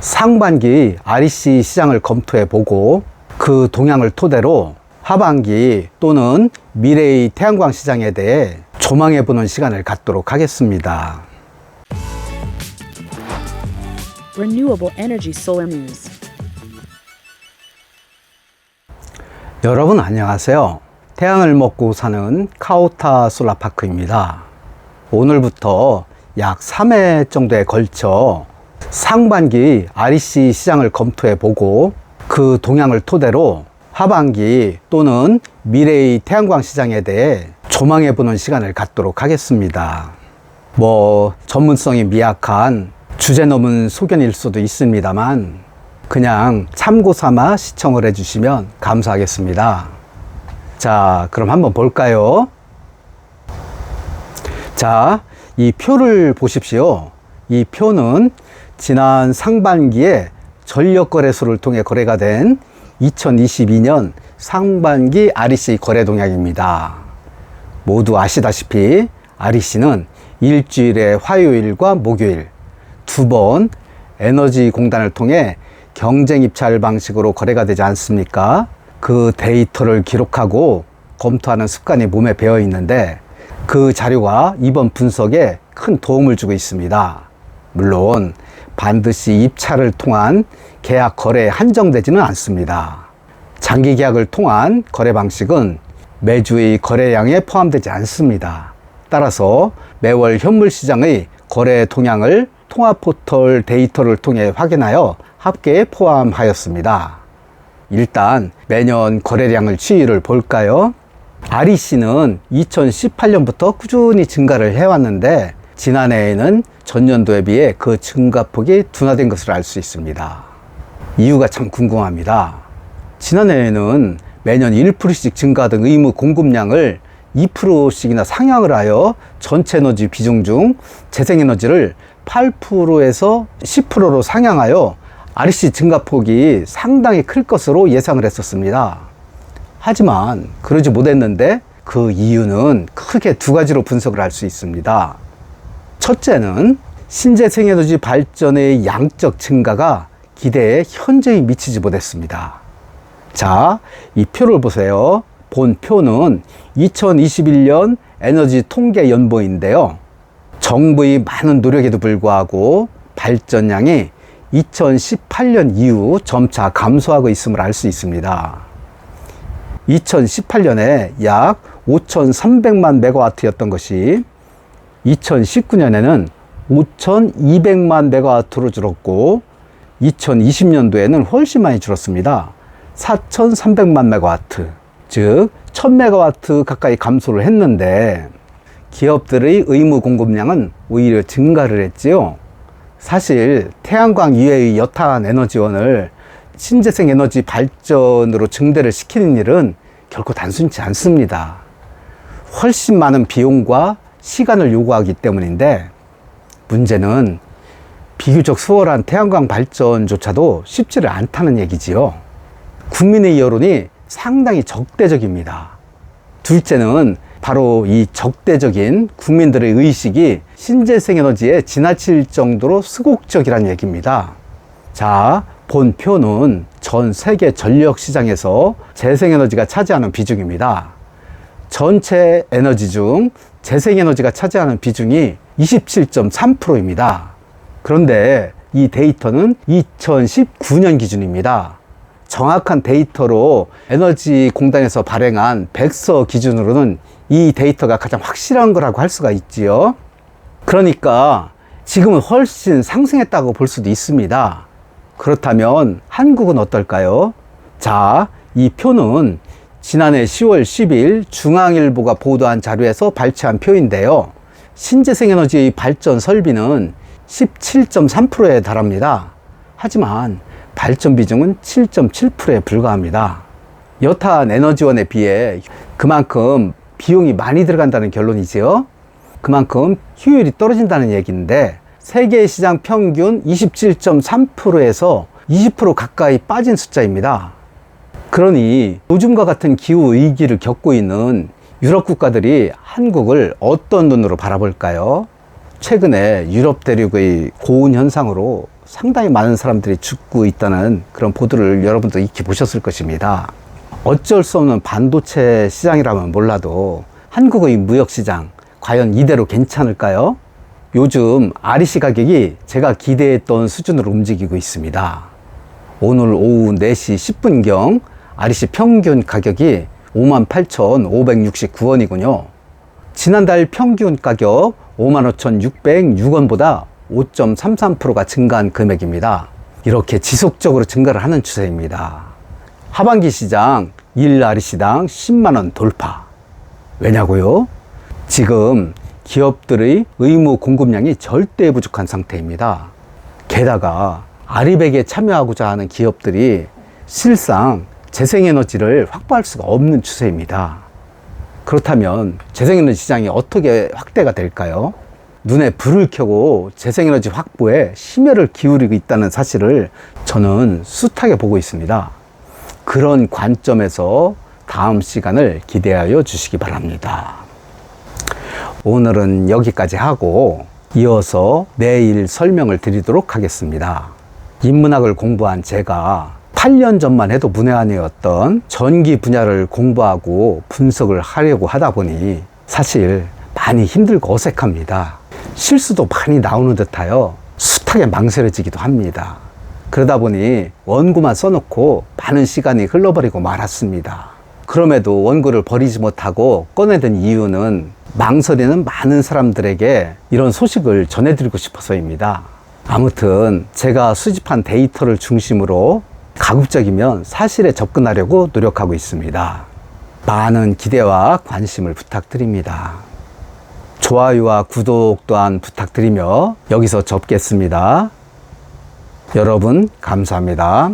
상반기 REC 시장을 검토해 보고 그 동향을 토대로 하반기 또는 미래의 태양광 시장에 대해 조망해 보는 시간을 갖도록 하겠습니다. Renewable Energy Solar News. 여러분 안녕하세요. 태양을 먹고 사는 카오타 솔라파크입니다. 오늘부터 약 3회 정도에 걸쳐 상반기 REC 시장을 검토해 보고 그 동향을 토대로 하반기 또는 미래의 태양광 시장에 대해 조망해 보는 시간을 갖도록 하겠습니다. 전문성이 미약한 주제 넘은 소견일 수도 있습니다만 그냥 참고 삼아 시청을 해주시면 감사하겠습니다. 자, 그럼 한번 볼까요? 자, 이 표를 보십시오. 이 표는 지난 상반기에 전력 거래소를 통해 거래가 된 2022년 상반기 REC 거래 동향입니다. 모두 아시다시피 REC는 일주일에 화요일과 목요일 2번 에너지공단을 통해 경쟁 입찰 방식으로 거래가 되지 않습니까? 그 데이터를 기록하고 검토하는 습관이 몸에 배어 있는데 그 자료가 이번 분석에 큰 도움을 주고 있습니다. 물론 반드시 입찰을 통한 계약 거래에 한정되지는 않습니다. 장기 계약을 통한 거래 방식은 매주의 거래량에 포함되지 않습니다. 따라서 매월 현물 시장의 거래 동향을 통합 포털 데이터를 통해 확인하여 합계에 포함하였습니다. 일단 매년 거래량을 추이를 볼까요? REC는 2018년부터 꾸준히 증가를 해왔는데 지난해에는 전년도에 비해 그 증가폭이 둔화된 것을 알 수 있습니다. 이유가 참 궁금합니다. 지난해에는 매년 1%씩 증가하던 의무 공급량을 2%씩이나 상향을 하여 전체 에너지 비중 중 재생에너지를 8%에서 10%로 상향하여 REC 증가폭이 상당히 클 것으로 예상을 했었습니다. 하지만 그러지 못했는데 그 이유는 크게 두 가지로 분석을 할 수 있습니다. 첫째는 신재생에너지 발전의 양적 증가가 기대에 현저히 미치지 못했습니다. 자, 이 표를 보세요. 본 표는 2021년 에너지 통계 연보인데요. 정부의 많은 노력에도 불구하고 발전량이 2018년 이후 점차 감소하고 있음을 알 수 있습니다. 2018년에 약 5,300만 메가와트였던 것이 2019년에는 5,200만 메가와트로 줄었고 2020년도에는 훨씬 많이 줄었습니다. 4,300만 메가와트, 즉 1,000메가와트 가까이 감소를 했는데 기업들의 의무 공급량은 오히려 증가를 했지요. 사실 태양광 이외의 여타한 에너지원을 신재생 에너지 발전으로 증대를 시키는 일은 결코 단순치 않습니다. 훨씬 많은 비용과 시간을 요구하기 때문인데 문제는 비교적 수월한 태양광 발전조차도 쉽지를 않다는 얘기지요. 국민의 여론이 상당히 적대적입니다. 둘째는 바로 이 적대적인 국민들의 의식이 신재생 에너지에 지나칠 정도로 수곡적이라는 얘기입니다. 자, 본 표는 전 세계 전력 시장에서 재생에너지가 차지하는 비중입니다. 전체 에너지 중 재생에너지가 차지하는 비중이 27.3%입니다. 그런데 이 데이터는 2019년 기준입니다. 정확한 데이터로 에너지 공단에서 발행한 백서 기준으로는 이 데이터가 가장 확실한 거라고 할 수가 있지요. 그러니까 지금은 훨씬 상승했다고 볼 수도 있습니다. 그렇다면 한국은 어떨까요? 자, 이 표는 지난해 10월 10일 중앙일보가 보도한 자료에서 발췌한 표인데요. 신재생에너지의 발전 설비는 17.3%에 달합니다. 하지만 발전 비중은 7.7%에 불과합니다. 여타한 에너지원에 비해 그만큼 비용이 많이 들어간다는 결론이지요. 그만큼 효율이 떨어진다는 얘기인데 세계 시장 평균 27.3%에서 20% 가까이 빠진 숫자입니다. 그러니 요즘과 같은 기후 위기를 겪고 있는 유럽 국가들이 한국을 어떤 눈으로 바라볼까요? 최근에 유럽 대륙의 고온 현상으로 상당히 많은 사람들이 죽고 있다는 그런 보도를 여러분도 익히 보셨을 것입니다. 어쩔 수 없는 반도체 시장이라면 몰라도 한국의 무역시장 과연 이대로 괜찮을까요? 요즘 REC 가격이 제가 기대했던 수준으로 움직이고 있습니다. 오늘 오후 4시 10분경 REC 평균 가격이 58,569원이군요. 지난달 평균 가격 55,606원보다 5.33%가 증가한 금액입니다. 이렇게 지속적으로 증가를 하는 추세입니다. 하반기 시장 1 REC당 10만원 돌파. 왜냐고요? 지금 기업들의 의무 공급량이 절대 부족한 상태입니다. 게다가 아리백에 참여하고자 하는 기업들이 실상 재생에너지를 확보할 수가 없는 추세입니다. 그렇다면 재생에너지 시장이 어떻게 확대가 될까요? 눈에 불을 켜고 재생에너지 확보에 심혈을 기울이고 있다는 사실을 저는 숱하게 보고 있습니다. 그런 관점에서 다음 시간을 기대하여 주시기 바랍니다. 오늘은 여기까지 하고 이어서 내일 설명을 드리도록 하겠습니다. 인문학을 공부한 제가 8년 전만 해도 문외한이었던 전기 분야를 공부하고 분석을 하려고 하다 보니 사실 많이 힘들고 어색합니다. 실수도 많이 나오는 듯하여 숱하게 망설여지기도 합니다. 그러다 보니 원고만 써놓고 많은 시간이 흘러버리고 말았습니다. 그럼에도 원고를 버리지 못하고 꺼내든 이유는 망설이는 많은 사람들에게 이런 소식을 전해드리고 싶어서입니다. 아무튼 제가 수집한 데이터를 중심으로 가급적이면 사실에 접근하려고 노력하고 있습니다. 많은 기대와 관심을 부탁드립니다. 좋아요와 구독 또한 부탁드리며 여기서 접겠습니다. 여러분 감사합니다.